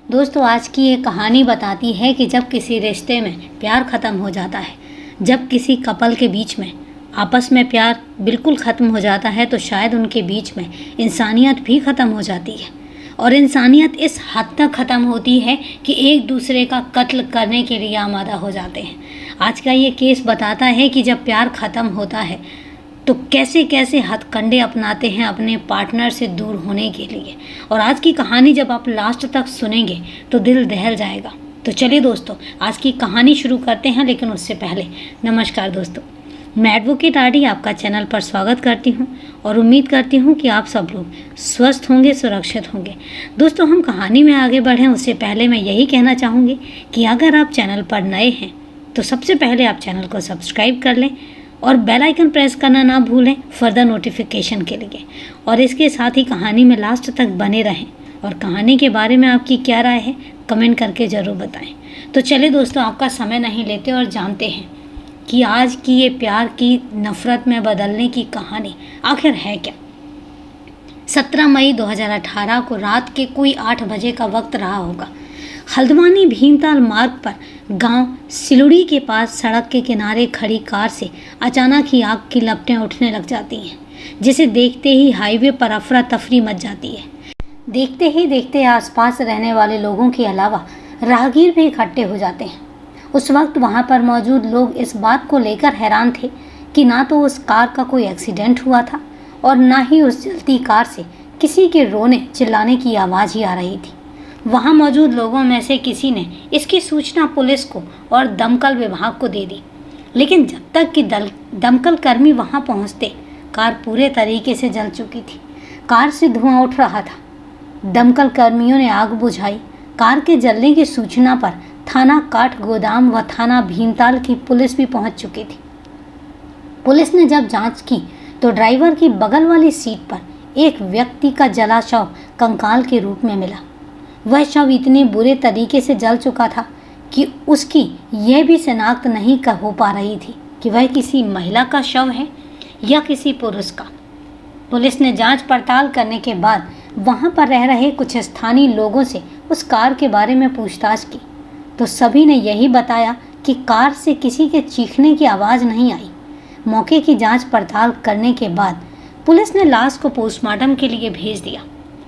दोस्तों, आज की ये कहानी बताती है कि जब किसी रिश्ते में प्यार ख़त्म हो जाता है, जब किसी कपल के बीच में आपस में प्यार बिल्कुल ख़त्म हो जाता है, तो शायद उनके बीच में इंसानियत भी ख़त्म हो जाती है। और इंसानियत इस हद तक ख़त्म होती है कि एक दूसरे का कत्ल करने के लिए आमादा हो जाते हैं। आज का ये केस बताता है कि जब प्यार ख़त्म होता है तो कैसे कैसे हथकंडे अपनाते हैं अपने पार्टनर से दूर होने के लिए। और आज की कहानी जब आप लास्ट तक सुनेंगे तो दिल दहल जाएगा। तो चलिए दोस्तों, आज की कहानी शुरू करते हैं, लेकिन उससे पहले नमस्कार दोस्तों, मैं एडवोकेट आरडी आपका चैनल पर स्वागत करती हूं और उम्मीद करती हूं कि आप सब लोग स्वस्थ होंगे, सुरक्षित होंगे। दोस्तों, हम कहानी में आगे बढ़ें उससे पहले मैं यही कहना चाहूँगी कि अगर आप चैनल पर नए हैं तो सबसे पहले आप चैनल को सब्सक्राइब कर लें और बेल आइकन प्रेस करना ना भूलें फर्दर नोटिफिकेशन के लिए। और इसके साथ ही कहानी में लास्ट तक बने रहें और कहानी के बारे में आपकी क्या राय है कमेंट करके ज़रूर बताएं। तो चलिए दोस्तों, आपका समय नहीं लेते और जानते हैं कि आज की ये प्यार की नफ़रत में बदलने की कहानी आखिर है क्या। 17 मई 2018 को रात के कोई 8 बजे का वक्त रहा होगा। हल्द्वानी भीमताल मार्ग पर गांव सिलुड़ी के पास सड़क के किनारे खड़ी कार से अचानक ही आग की लपटें उठने लग जाती हैं, जिसे देखते ही हाईवे पर अफरा तफरी मच जाती है। देखते ही देखते आसपास रहने वाले लोगों के अलावा राहगीर भी इकट्ठे हो जाते हैं। उस वक्त वहां पर मौजूद लोग इस बात को लेकर हैरान थे कि ना तो उस कार का कोई एक्सीडेंट हुआ था और ना ही उस जलती कार से किसी के रोने चिल्लाने की आवाज़ ही आ रही थी। वहां मौजूद लोगों में से किसी ने इसकी सूचना पुलिस को और दमकल विभाग को दे दी, लेकिन जब तक कि दमकल कर्मी वहां पहुंचते कार पूरे तरीके से जल चुकी थी। कार से धुआं उठ रहा था। दमकल कर्मियों ने आग बुझाई। कार के जलने की सूचना पर थाना काठ गोदाम व थाना भीमताल की पुलिस भी पहुंच चुकी थी। पुलिस ने जब जांच की तो ड्राइवर की बगल वाली सीट पर एक व्यक्ति का जला शव कंकाल के रूप में मिला। वह शव इतने बुरे तरीके से जल चुका था कि उसकी यह भी शिनाख्त नहीं हो पा रही थी कि वह किसी महिला का शव है या किसी पुरुष का। पुलिस ने जांच पड़ताल करने के बाद वहां पर रह रहे कुछ स्थानीय लोगों से उस कार के बारे में पूछताछ की तो सभी ने यही बताया कि कार से किसी के चीखने की आवाज़ नहीं आई। मौके की जांच पड़ताल करने के बाद पुलिस ने लाश को पोस्टमार्टम के लिए भेज दिया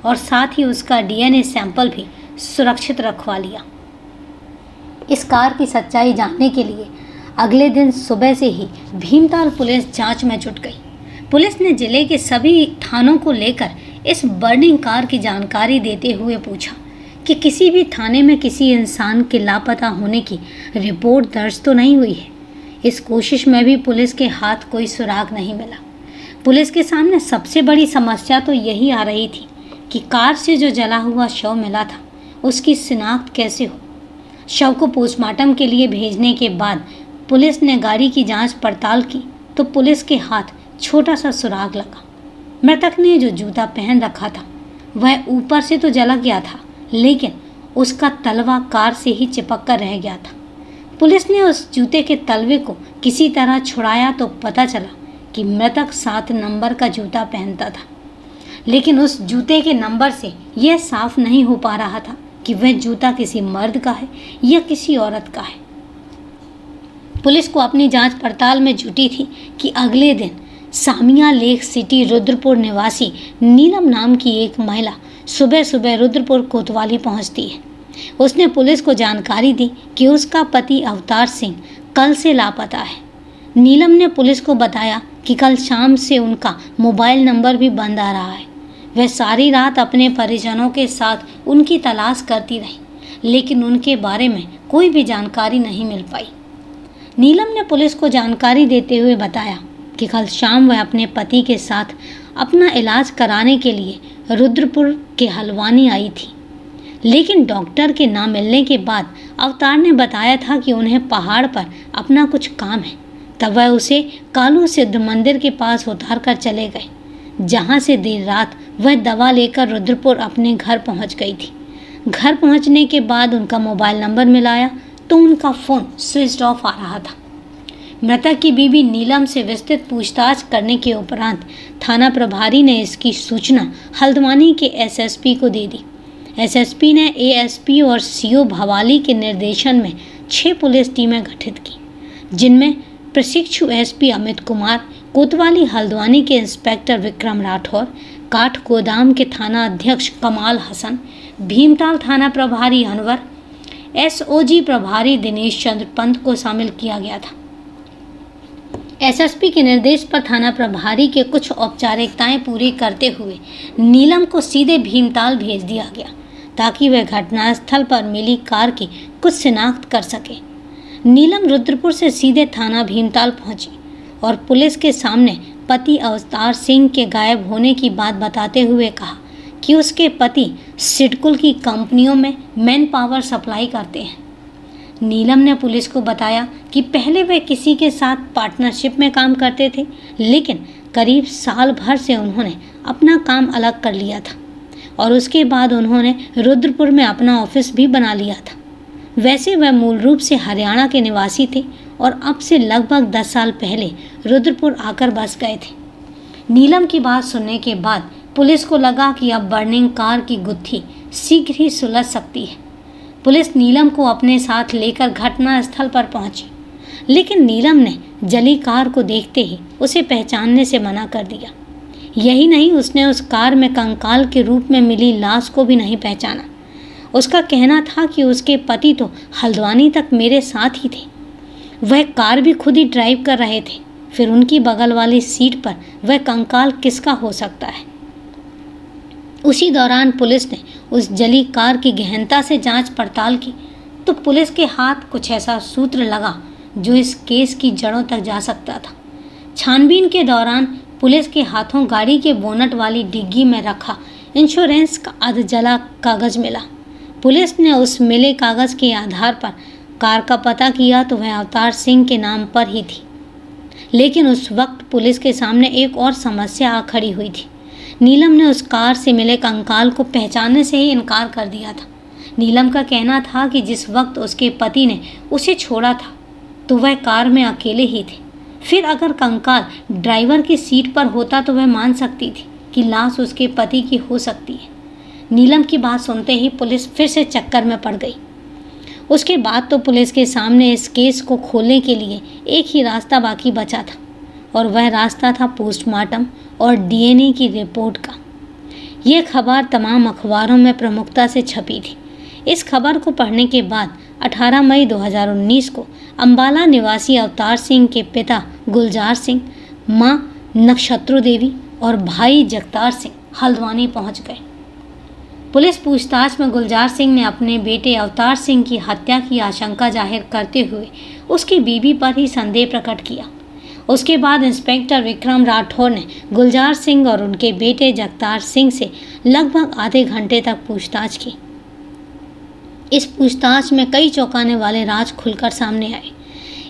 और साथ ही उसका डीएनए सैंपल भी सुरक्षित रखवा लिया। इस कार की सच्चाई जानने के लिए अगले दिन सुबह से ही भीमताल पुलिस जांच में जुट गई। पुलिस ने जिले के सभी थानों को लेकर इस बर्निंग कार की जानकारी देते हुए पूछा कि किसी भी थाने में किसी इंसान के लापता होने की रिपोर्ट दर्ज तो नहीं हुई है। इस कोशिश में भी पुलिस के हाथ कोई सुराग नहीं मिला। पुलिस के सामने सबसे बड़ी समस्या तो यही आ रही थी कि कार से जो जला हुआ शव मिला था उसकी शिनाख्त कैसे हो। शव को पोस्टमार्टम के लिए भेजने के बाद पुलिस ने गाड़ी की जांच पड़ताल की तो पुलिस के हाथ छोटा सा सुराग लगा। मृतक ने जो जूता पहन रखा था वह ऊपर से तो जला गया था, लेकिन उसका तलवा कार से ही चिपक कर रह गया था। पुलिस ने उस जूते के तलवे को किसी तरह छुड़ाया तो पता चला कि मृतक 7 नंबर का जूता पहनता था, लेकिन उस जूते के नंबर से यह साफ नहीं हो पा रहा था कि वह जूता किसी मर्द का है या किसी औरत का है। पुलिस को अपनी जांच पड़ताल में जुटी थी कि अगले दिन सामिया लेक सिटी रुद्रपुर निवासी नीलम नाम की एक महिला सुबह सुबह रुद्रपुर कोतवाली पहुंचती है। उसने पुलिस को जानकारी दी कि उसका पति अवतार सिंह कल से लापता है। नीलम ने पुलिस को बताया कि कल शाम से उनका मोबाइल नंबर भी बंद आ रहा है। वह सारी रात अपने परिजनों के साथ उनकी तलाश करती रही, लेकिन उनके बारे में कोई भी जानकारी नहीं मिल पाई। नीलम ने पुलिस को जानकारी देते हुए बताया कि कल शाम वह अपने पति के साथ अपना इलाज कराने के लिए रुद्रपुर के हल्द्वानी आई थी, लेकिन डॉक्टर के ना मिलने के बाद अवतार ने बताया था कि उन्हें पहाड़ पर अपना कुछ काम है। तब वह उसे कालू सिद्ध मंदिर के पास उतार कर चले गए, जहां से देर रात वह दवा लेकर रुद्रपुर अपने घर पहुंच गई थी। घर पहुंचने के बाद उनका मोबाइल नंबर मिलाया तो उनका फ़ोन स्विच ऑफ आ रहा था। मृतक की बीवी नीलम से विस्तृत पूछताछ करने के उपरांत थाना प्रभारी ने इसकी सूचना हल्द्वानी के एसएसपी को दे दी। एसएसपी ने एएसपी और सीओ भवाली के निर्देशन में 6 पुलिस टीमें गठित की, जिनमें प्रशिक्षु एसपी अमित कुमार, कोतवाली हल्द्वानी के इंस्पेक्टर विक्रम राठौर, काठ गोदाम के थाना अध्यक्ष कमाल हसन, भीमताल थाना प्रभारी अनवर, एसओजी प्रभारी दिनेश चंद्र पंत को शामिल किया गया था। एसएसपी के निर्देश पर थाना प्रभारी के कुछ औपचारिकताएं पूरी करते हुए नीलम को सीधे भीमताल भेज दिया गया, ताकि वह घटनास्थल पर मिली कार की कुछ शिनाख्त कर सके। नीलम रुद्रपुर से सीधे थाना भीमताल पहुंची और पुलिस के सामने पति अवतार सिंह के गायब होने की बात बताते हुए कहा कि उसके पति सिडकुल की कंपनियों में मैन पावर सप्लाई करते हैं। नीलम ने पुलिस को बताया कि पहले वे किसी के साथ पार्टनरशिप में काम करते थे, लेकिन करीब साल भर से उन्होंने अपना काम अलग कर लिया था और उसके बाद उन्होंने रुद्रपुर में अपना ऑफिस भी बना लिया था। वैसे वह मूल रूप से हरियाणा के निवासी थे और अब से लगभग 10 साल पहले रुद्रपुर आकर बस गए थे। नीलम की बात सुनने के बाद पुलिस को लगा कि अब बर्निंग कार की गुत्थी शीघ्र ही सुलझ सकती है। पुलिस नीलम को अपने साथ लेकर घटनास्थल पर पहुंची, लेकिन नीलम ने जली कार को देखते ही उसे पहचानने से मना कर दिया। यही नहीं, उसने उस कार में कंकाल के रूप में मिली लाश को भी नहीं पहचाना। उसका कहना था कि उसके पति तो हल्द्वानी तक मेरे साथ ही थे, वह कार भी खुद ही ड्राइव कर रहे थे, फिर उनकी बगल वाली सीट पर वह कंकाल किसका हो सकता है। उसी दौरान पुलिस ने उस जली कार की गहनता से जांच पड़ताल की तो पुलिस के हाथ कुछ ऐसा सूत्र लगा जो इस केस की जड़ों तक जा सकता था। छानबीन के दौरान पुलिस के हाथों गाड़ी के बोनट वाली डिग्गी में रखा इंश्योरेंस का अधजला कागज मिला। पुलिस ने उस मिले कागज के आधार पर कार का पता किया तो वह अवतार सिंह के नाम पर ही थी, लेकिन उस वक्त पुलिस के सामने एक और समस्या आ खड़ी हुई थी। नीलम ने उस कार से मिले कंकाल को पहचानने से ही इनकार कर दिया था। नीलम का कहना था कि जिस वक्त उसके पति ने उसे छोड़ा था तो वह कार में अकेले ही थे, फिर अगर कंकाल ड्राइवर की सीट पर होता तो वह मान सकती थी कि लाश उसके पति की हो सकती है। नीलम की बात सुनते ही पुलिस फिर से चक्कर में पड़ गई। उसके बाद तो पुलिस के सामने इस केस को खोलने के लिए एक ही रास्ता बाकी बचा था और वह रास्ता था पोस्टमार्टम और डीएनए की रिपोर्ट का। यह खबर तमाम अखबारों में प्रमुखता से छपी थी। इस खबर को पढ़ने के बाद 18 मई 2019 को अंबाला निवासी अवतार सिंह के पिता गुलजार सिंह, मां नक्षत्रो देवी और भाई जगतार सिंह हल्द्वानी पहुंच गए। पुलिस पूछताछ में गुलजार सिंह ने अपने बेटे अवतार सिंह की हत्या की आशंका जाहिर करते हुए उसकी बीवी पर ही संदेह प्रकट किया। उसके बाद इंस्पेक्टर विक्रम राठौर ने गुलजार सिंह और उनके बेटे जगतार सिंह से लगभग आधे घंटे तक पूछताछ की। इस पूछताछ में कई चौंकाने वाले राज खुलकर सामने आए।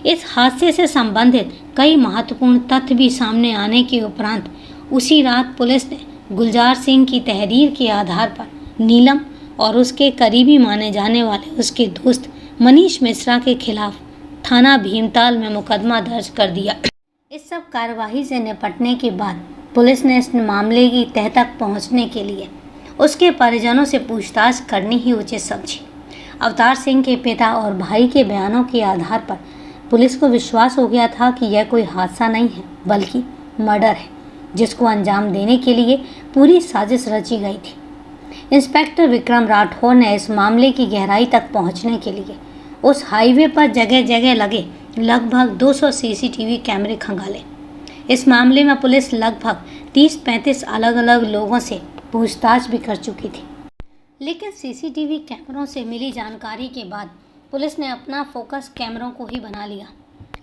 इस हादसे से संबंधित कई महत्वपूर्ण तथ्य भी सामने आने के उपरांत उसी रात पुलिस ने गुलजार सिंह की तहरीर के आधार पर नीलम और उसके करीबी माने जाने वाले उसके दोस्त मनीष मिश्रा के खिलाफ थाना भीमताल में मुकदमा दर्ज कर दिया। इस सब कार्यवाही से निपटने के बाद पुलिस ने इस मामले की तह तक पहुंचने के लिए उसके परिजनों से पूछताछ करनी ही उचित समझी। अवतार सिंह के पिता और भाई के बयानों के आधार पर पुलिस को विश्वास हो गया था कि यह कोई हादसा नहीं है बल्कि मर्डर है, जिसको अंजाम देने के लिए पूरी साजिश रची गई थी। इंस्पेक्टर विक्रम राठौर ने इस मामले की गहराई तक पहुंचने के लिए उस हाईवे पर जगह जगह लगे लगभग 200 सीसीटीवी कैमरे खंगाले। इस मामले में पुलिस लगभग 30-35 अलग अलग लोगों से पूछताछ भी कर चुकी थी, लेकिन सीसीटीवी कैमरों से मिली जानकारी के बाद पुलिस ने अपना फोकस कैमरों को ही बना लिया।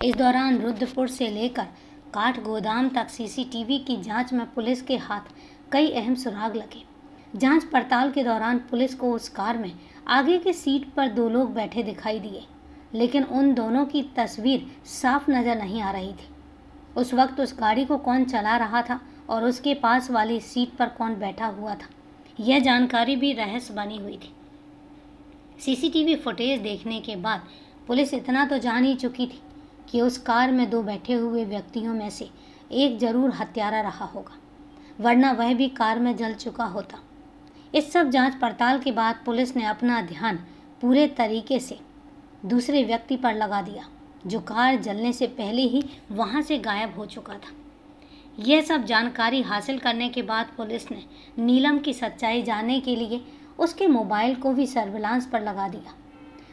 इस दौरान रुद्रपुर से लेकर काठ गोदाम तक सीसीटीवी की जांच में पुलिस के हाथ कई अहम सुराग लगे। जांच पड़ताल के दौरान पुलिस को उस कार में आगे की सीट पर 2 लोग बैठे दिखाई दिए, लेकिन उन दोनों की तस्वीर साफ नज़र नहीं आ रही थी। उस वक्त उस गाड़ी को कौन चला रहा था और उसके पास वाली सीट पर कौन बैठा हुआ था, यह जानकारी भी रहस्य बनी हुई थी। सीसीटीवी फुटेज देखने के बाद पुलिस इतना तो जान ही चुकी थी कि उस कार में 2 बैठे हुए व्यक्तियों में से एक जरूर हत्यारा रहा होगा, वरना वह भी कार में जल चुका होता। इस सब जांच पड़ताल के बाद पुलिस ने अपना ध्यान पूरे तरीके से दूसरे व्यक्ति पर लगा दिया जो कार जलने से पहले ही वहां से गायब हो चुका था। यह सब जानकारी हासिल करने के बाद पुलिस ने नीलम की सच्चाई जानने के लिए उसके मोबाइल को भी सर्विलांस पर लगा दिया।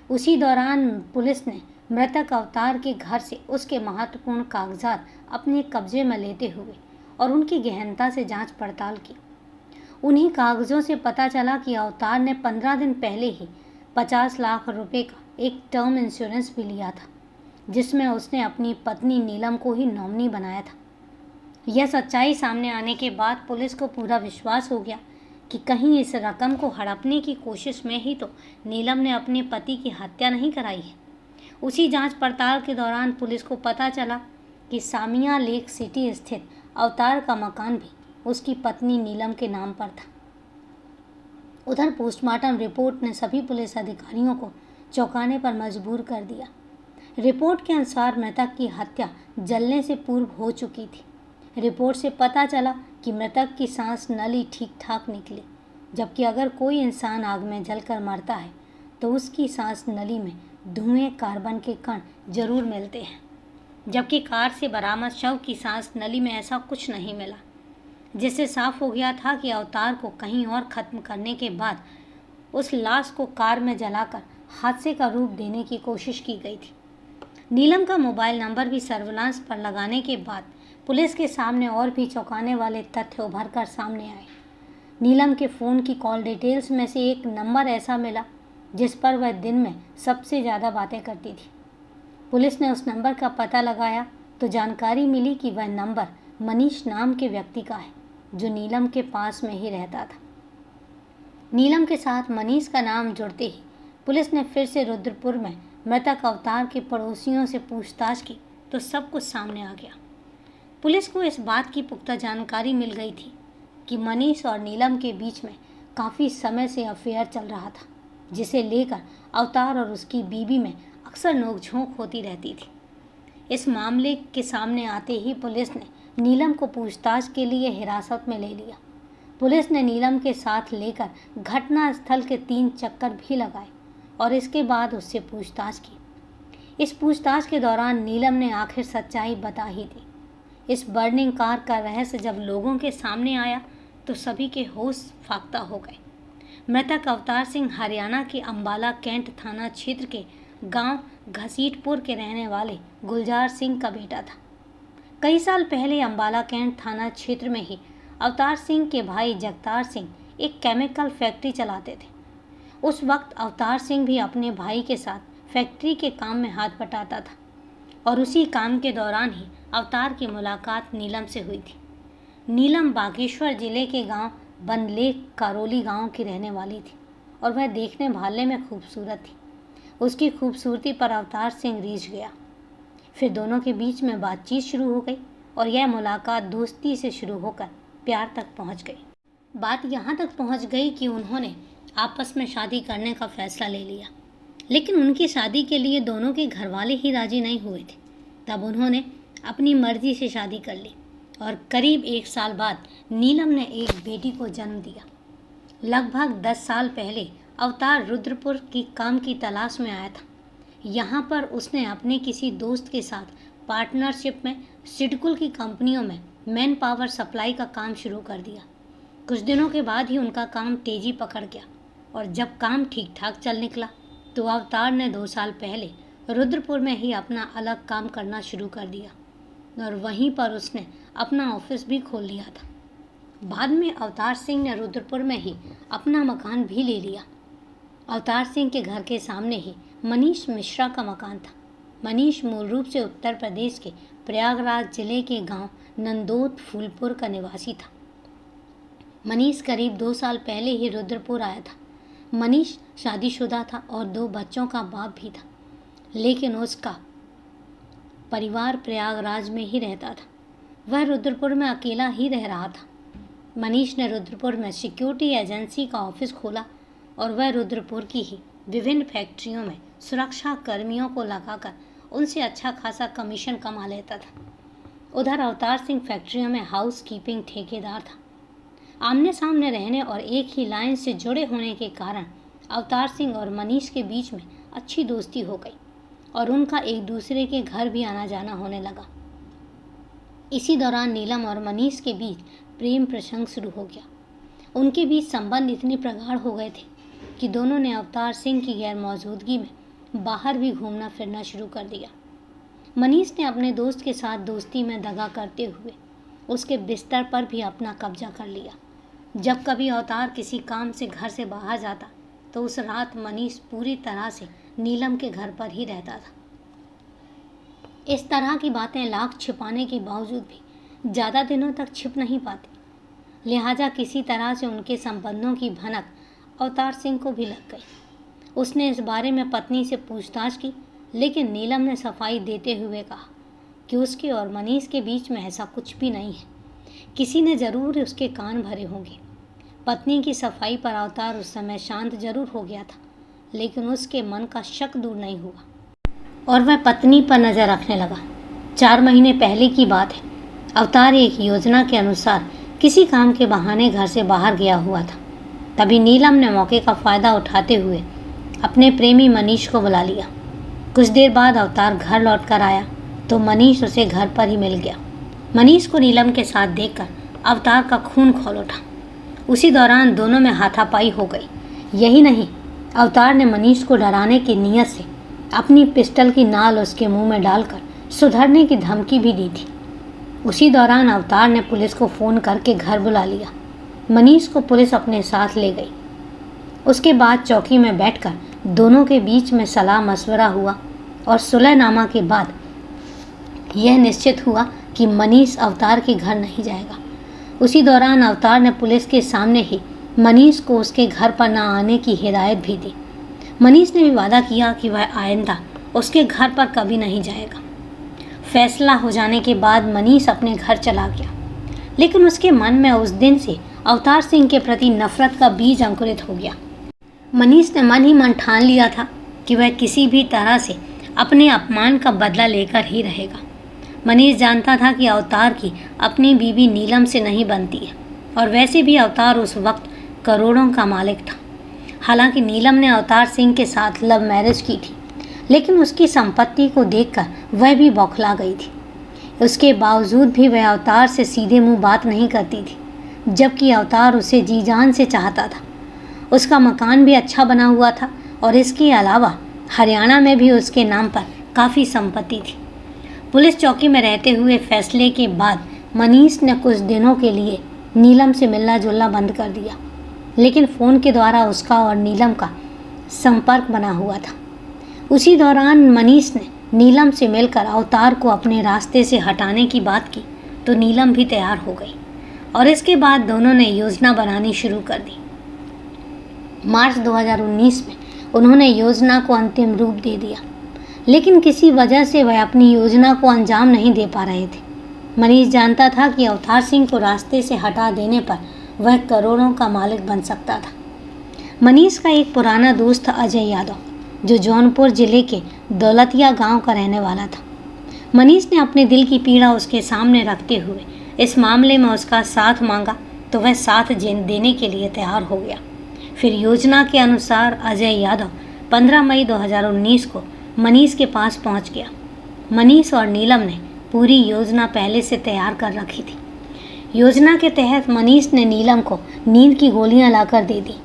उसी दौरान पुलिस ने मृतक अवतार के घर से उसके महत्वपूर्ण कागजात अपने कब्जे में लेते हुए और उनकी गहनता से जांच पड़ताल की। उन्हीं कागजों से पता चला कि अवतार ने 15 दिन पहले ही 50 लाख रुपए का एक टर्म इंश्योरेंस भी लिया था, जिसमें उसने अपनी पत्नी नीलम को ही नॉमिनी बनाया था। यह सच्चाई सामने आने के बाद पुलिस को पूरा विश्वास हो गया कि कहीं इस रकम को हड़पने की कोशिश में ही तो नीलम ने अपने पति की हत्या नहीं कराई है। उसी जांच पड़ताल के दौरान पुलिस को पता चला कि सामिया लेक सिटी स्थित अवतार का मकान भी उसकी पत्नी नीलम के नाम पर था। उधर पोस्टमार्टम रिपोर्ट ने सभी पुलिस अधिकारियों को चौंकाने पर मजबूर कर दिया। रिपोर्ट के अनुसार मृतक की हत्या जलने से पूर्व हो चुकी थी। रिपोर्ट से पता चला कि मृतक की सांस नली ठीक ठाक निकली, जबकि अगर कोई इंसान आग में जलकर मरता है तो उसकी सांस नली में धुएं कार्बन के कण जरूर मिलते हैं, जबकि कार से बरामद शव की सांस नली में ऐसा कुछ नहीं मिला, जिससे साफ हो गया था कि अवतार को कहीं और खत्म करने के बाद उस लाश को कार में जलाकर हादसे का रूप देने की कोशिश की गई थी। नीलम का मोबाइल नंबर भी सर्विलांस पर लगाने के बाद पुलिस के सामने और भी चौंकाने वाले तथ्य उभर कर सामने आए। नीलम के फ़ोन की कॉल डिटेल्स में से एक नंबर ऐसा मिला जिस पर वह दिन में सबसे ज़्यादा बातें करती थी। पुलिस ने उस नंबर का पता लगाया तो जानकारी मिली कि वह नंबर मनीष नाम के व्यक्ति का है जो नीलम के पास में ही रहता था। नीलम के साथ मनीष का नाम जुड़ते ही पुलिस ने फिर से रुद्रपुर में मृतक अवतार के पड़ोसियों से पूछताछ की तो सब कुछ सामने आ गया। पुलिस को इस बात की पुख्ता जानकारी मिल गई थी कि मनीष और नीलम के बीच में काफ़ी समय से अफेयर चल रहा था, जिसे लेकर अवतार और उसकी बीवी में अक्सर नोकझोंक होती रहती थी। इस मामले के सामने आते ही पुलिस ने नीलम को पूछताछ के लिए हिरासत में ले लिया। पुलिस ने नीलम के साथ लेकर घटना स्थल के 3 चक्कर भी लगाए और इसके बाद उससे पूछताछ की। इस पूछताछ के दौरान नीलम ने आखिर सच्चाई बता ही दी। इस बर्निंग कार का रहस्य जब लोगों के सामने आया तो सभी के होश फाख्ता हो गए। मृतक अवतार सिंह हरियाणा के अंबाला कैंट थाना क्षेत्र के गांव घसीटपुर के रहने वाले गुलजार सिंह का बेटा था। कई साल पहले अंबाला कैंट थाना क्षेत्र में ही अवतार सिंह के भाई जगतार सिंह एक केमिकल फैक्ट्री चलाते थे। उस वक्त अवतार सिंह भी अपने भाई के साथ फैक्ट्री के काम में हाथ बटाता था और उसी काम के दौरान ही अवतार की मुलाकात नीलम से हुई थी। नीलम बागेश्वर जिले के गांव बनलेख कारोली गांव की रहने वाली थी और वह देखने भालने में खूबसूरत थी। उसकी खूबसूरती पर अवतार सिंह रीझ गया। फिर दोनों के बीच में बातचीत शुरू हो गई और यह मुलाकात दोस्ती से शुरू होकर प्यार तक पहुंच गई। बात यहाँ तक पहुंच गई कि उन्होंने आपस में शादी करने का फैसला ले लिया, लेकिन उनकी शादी के लिए दोनों के घरवाले ही राजी नहीं हुए थे। तब उन्होंने अपनी मर्जी से शादी कर ली और करीब 1 साल बाद नीलम ने एक बेटी को जन्म दिया। लगभग 10 साल पहले अवतार रुद्रपुर की काम की तलाश में आया था। यहाँ पर उसने अपने किसी दोस्त के साथ पार्टनरशिप में सिडकुल की कंपनियों में मैन पावर सप्लाई का काम शुरू कर दिया। कुछ दिनों के बाद ही उनका काम तेजी पकड़ गया और जब काम ठीक ठाक चल निकला तो अवतार ने 2 साल पहले रुद्रपुर में ही अपना अलग काम करना शुरू कर दिया और वहीं पर उसने अपना ऑफिस भी खोल लिया था। बाद में अवतार सिंह ने रुद्रपुर में ही अपना मकान भी ले लिया। अवतार सिंह के घर के सामने ही मनीष मिश्रा का मकान था। मनीष मूल रूप से उत्तर प्रदेश के प्रयागराज जिले के गांव नंदोत फूलपुर का निवासी था। मनीष करीब 2 साल पहले ही रुद्रपुर आया था। मनीष शादीशुदा था और 2 बच्चों का बाप भी था, लेकिन उसका परिवार प्रयागराज में ही रहता था। वह रुद्रपुर में अकेला ही रह रहा था। मनीष ने रुद्रपुर में सिक्योरिटी एजेंसी का ऑफिस खोला और वह रुद्रपुर की ही विभिन्न फैक्ट्रियों में सुरक्षा कर्मियों को लगाकर उनसे अच्छा खासा कमीशन कमा लेता था। उधर अवतार सिंह फैक्ट्रियों में हाउस कीपिंग ठेकेदार था। आमने सामने रहने और एक ही लाइन से जुड़े होने के कारण अवतार सिंह और मनीष के बीच में अच्छी दोस्ती हो गई और उनका एक दूसरे के घर भी आना जाना होने लगा। इसी दौरान नीलम और मनीष के बीच प्रेम प्रसंग शुरू हो गया। उनके बीच संबंध इतने प्रगाढ़ हो गए थे कि दोनों ने अवतार सिंह की गैर मौजूदगी में बाहर भी घूमना फिरना शुरू कर दिया। मनीष ने अपने दोस्त के साथ दोस्ती में दगा करते हुए उसके बिस्तर पर भी अपना कब्जा कर लिया। जब कभी अवतार किसी काम से घर से बाहर जाता तो उस रात मनीष पूरी तरह से नीलम के घर पर ही रहता था। इस तरह की बातें लाख छिपाने के बावजूद भी ज़्यादा दिनों तक छिप नहीं पाती, लिहाजा किसी तरह से उनके संबंधों की भनक अवतार सिंह को भी लग गई। उसने इस बारे में पत्नी से पूछताछ की, लेकिन नीलम ने सफाई देते हुए कहा कि उसके और मनीष के बीच में ऐसा कुछ भी नहीं है। किसी ने ज़रूर उसके कान भरे होंगे। पत्नी की सफाई पर अवतार उस समय शांत जरूर हो गया था, लेकिन उसके मन का शक दूर नहीं हुआ और वह पत्नी पर नज़र रखने लगा। 4 महीने पहले की बात है। अवतार एक योजना के अनुसार किसी काम के बहाने घर से बाहर गया हुआ था। तभी नीलम ने मौके का फ़ायदा उठाते हुए अपने प्रेमी मनीष को बुला लिया। कुछ देर बाद अवतार घर लौटकर आया तो मनीष उसे घर पर ही मिल गया। मनीष को नीलम के साथ देखकर अवतार का खून खौल उठा। उसी दौरान दोनों में हाथापाई हो गई। यही नहीं, अवतार ने मनीष को डराने की नीयत से अपनी पिस्टल की नाल उसके मुंह में डालकर सुधरने की धमकी भी दी थी। उसी दौरान अवतार ने पुलिस को फ़ोन करके घर बुला लिया। मनीष को पुलिस अपने साथ ले गई। उसके बाद चौकी में बैठकर दोनों के बीच में सलाह मशवरा हुआ और सुलहनामा के बाद यह निश्चित हुआ कि मनीष अवतार के घर नहीं जाएगा। उसी दौरान अवतार ने पुलिस के सामने ही मनीष को उसके घर पर न आने की हिदायत भी दी। मनीष ने भी वादा किया कि वह आइंदा उसके घर पर कभी नहीं जाएगा। फैसला हो जाने के बाद मनीष अपने घर चला गया, लेकिन उसके मन में उस दिन से अवतार सिंह के प्रति नफरत का बीज अंकुरित हो गया। मनीष ने मन ही मन ठान लिया था कि वह किसी भी तरह से अपने अपमान का बदला लेकर ही रहेगा। मनीष जानता था कि अवतार की अपनी बीवी नीलम से नहीं बनती है और वैसे भी अवतार उस वक्त करोड़ों का मालिक था। हालांकि नीलम ने अवतार सिंह के साथ लव मैरिज की थी, लेकिन उसकी संपत्ति को देखकर वह भी बौखला गई थी। उसके बावजूद भी वह अवतार से सीधे मुंह बात नहीं करती थी, जबकि अवतार उसे जी जान से चाहता था। उसका मकान भी अच्छा बना हुआ था और इसके अलावा हरियाणा में भी उसके नाम पर काफ़ी संपत्ति थी। पुलिस चौकी में रहते हुए फैसले के बाद मनीष ने कुछ दिनों के लिए नीलम से मिलना जुलना बंद कर दिया, लेकिन फ़ोन के द्वारा उसका और नीलम का संपर्क बना हुआ था। उसी दौरान मनीष ने नीलम से मिलकर अवतार को अपने रास्ते से हटाने की बात की तो नीलम भी तैयार हो गई और इसके बाद दोनों ने योजना बनानी शुरू कर दी। मार्च 2019 में उन्होंने योजना को अंतिम रूप दे दिया, लेकिन किसी वजह से वह अपनी योजना को अंजाम नहीं दे पा रहे थे। मनीष जानता था कि अवतार सिंह को रास्ते से हटा देने पर वह करोड़ों का मालिक बन सकता था। मनीष का एक पुराना दोस्त अजय यादव, जो जौनपुर जिले के दौलतिया गांव का रहने वाला था। मनीष ने अपने दिल की पीड़ा उसके सामने रखते हुए इस मामले में उसका साथ मांगा तो वह साथ देने के लिए तैयार हो गया। फिर योजना के अनुसार अजय यादव 15 मई 2019 को मनीष के पास पहुंच गया। मनीष और नीलम ने पूरी योजना पहले से तैयार कर रखी थी। योजना के तहत मनीष ने नीलम को नींद की गोलियां लाकर दे दी।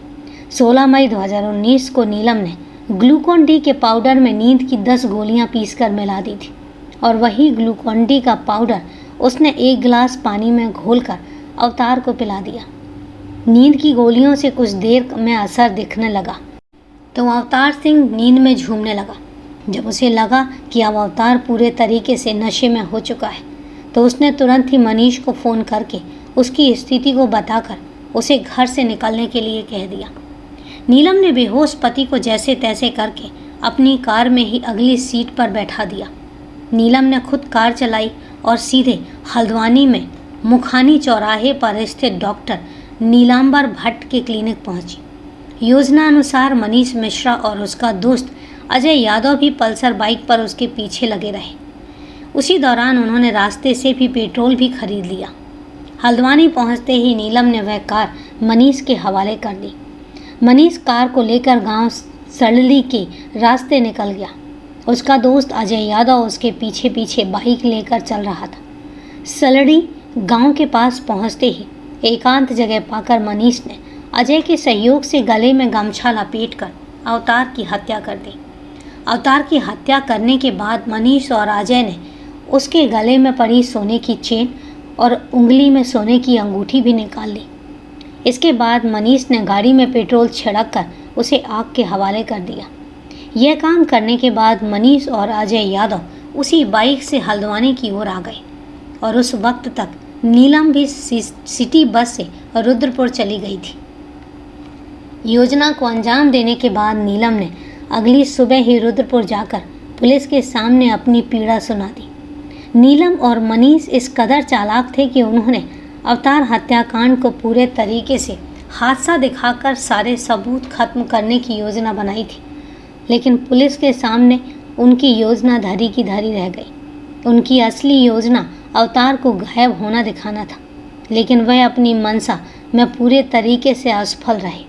16 मई 2019 को नीलम ने ग्लूकोन डी के पाउडर में नींद की 10 गोलियां पीसकर मिला दी थी और वही ग्लूकोन डी का पाउडर उसने 1 गिलास पानी में घोलकर अवतार को पिला दिया। नींद की गोलियों से कुछ देर में असर दिखने लगा तो अवतार सिंह नींद में झूमने लगा। जब उसे लगा कि अब अवतार पूरे तरीके से नशे में हो चुका है तो उसने तुरंत ही मनीष को फ़ोन करके उसकी स्थिति को बताकर उसे घर से निकलने के लिए कह दिया। नीलम ने बेहोश पति को जैसे तैसे करके अपनी कार में ही अगली सीट पर बैठा दिया। नीलम ने खुद कार चलाई और सीधे हल्द्वानी में मुखानी चौराहे पर स्थित डॉक्टर नीलांबर भट्ट के क्लिनिक पहुंची। योजना अनुसार मनीष मिश्रा और उसका दोस्त अजय यादव भी पल्सर बाइक पर उसके पीछे लगे रहे। उसी दौरान उन्होंने रास्ते से भी पेट्रोल भी खरीद लिया। हल्द्वानी पहुंचते ही नीलम ने वह कार मनीष के हवाले कर दी। मनीष कार को लेकर गांव सड़ली के रास्ते निकल गया। उसका दोस्त अजय यादव उसके पीछे पीछे बाइक लेकर चल रहा था। सड़ली गांव के पास पहुंचते ही एकांत जगह पाकर मनीष ने अजय के सहयोग से गले में गमछा लपेटकर अवतार की हत्या कर दी। अवतार की हत्या करने के बाद मनीष और अजय ने उसके गले में पड़ी सोने की चेन और उंगली में सोने की अंगूठी भी निकाल ली। इसके बाद मनीष ने गाड़ी में पेट्रोल छिड़क कर उसे आग के हवाले कर दिया। यह काम करने के बाद मनीष और अजय यादव उसी बाइक से हल्द्वानी की ओर आ गए और उस वक्त तक नीलम भी सिटी बस से रुद्रपुर चली गई थी। योजना को अंजाम देने के बाद नीलम ने अगली सुबह ही रुद्रपुर जाकर पुलिस के सामने अपनी पीड़ा सुना दी। नीलम और मनीष इस कदर चालाक थे कि उन्होंने अवतार हत्याकांड को पूरे तरीके से हादसा दिखाकर सारे सबूत खत्म करने की योजना बनाई थी, लेकिन पुलिस के सामने उनकी योजना धरी की धरी रह गई। उनकी असली योजना अवतार को गायब होना दिखाना था, लेकिन वह अपनी मंशा में पूरे तरीके से असफल रहे।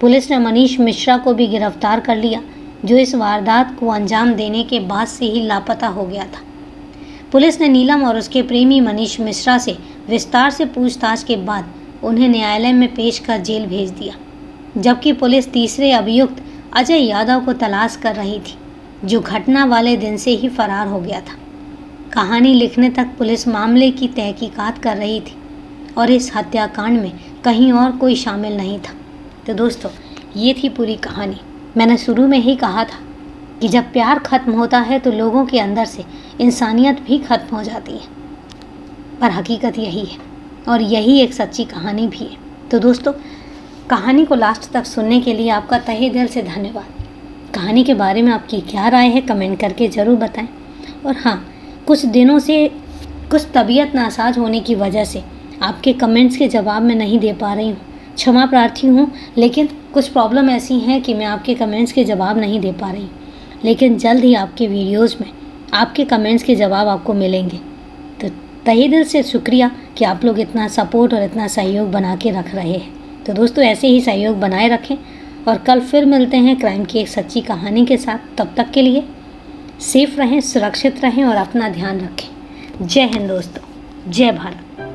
पुलिस ने मनीष मिश्रा को भी गिरफ्तार कर लिया, जो इस वारदात को अंजाम देने के बाद से ही लापता हो गया था। पुलिस ने नीलम और उसके प्रेमी मनीष मिश्रा से विस्तार से पूछताछ के बाद उन्हें न्यायालय में पेश कर जेल भेज दिया, जबकि पुलिस तीसरे अभियुक्त अजय यादव को तलाश कर रही थी, जो घटना वाले दिन से ही फरार हो गया था। कहानी लिखने तक पुलिस मामले की तहकीकात कर रही थी और इस हत्याकांड में कहीं और कोई शामिल नहीं था। तो दोस्तों, ये थी पूरी कहानी। मैंने शुरू में ही कहा था कि जब प्यार खत्म होता है तो लोगों के अंदर से इंसानियत भी खत्म हो जाती है, पर हकीकत यही है और यही एक सच्ची कहानी भी है। तो दोस्तों, कहानी को लास्ट तक सुनने के लिए आपका तहे दिल से धन्यवाद। कहानी के बारे में आपकी क्या राय है कमेंट करके ज़रूर बताएं। और हाँ, कुछ दिनों से कुछ तबीयत नासाज होने की वजह से आपके कमेंट्स के जवाब मैं नहीं दे पा रही हूँ, क्षमा प्रार्थी हूँ, लेकिन कुछ प्रॉब्लम ऐसी हैं कि मैं आपके कमेंट्स के जवाब नहीं दे पा रही हूँ। लेकिन जल्द ही आपके वीडियोस में आपके कमेंट्स के जवाब आपको मिलेंगे। तो तहे दिल से शुक्रिया कि आप लोग इतना सपोर्ट और इतना सहयोग बना के रख रहे हैं। तो दोस्तों, ऐसे ही सहयोग बनाए रखें और कल फिर मिलते हैं क्राइम की एक सच्ची कहानी के साथ। तब तक के लिए सेफ रहें, सुरक्षित रहें और अपना ध्यान रखें। जय हिंद दोस्तों, जय भारत।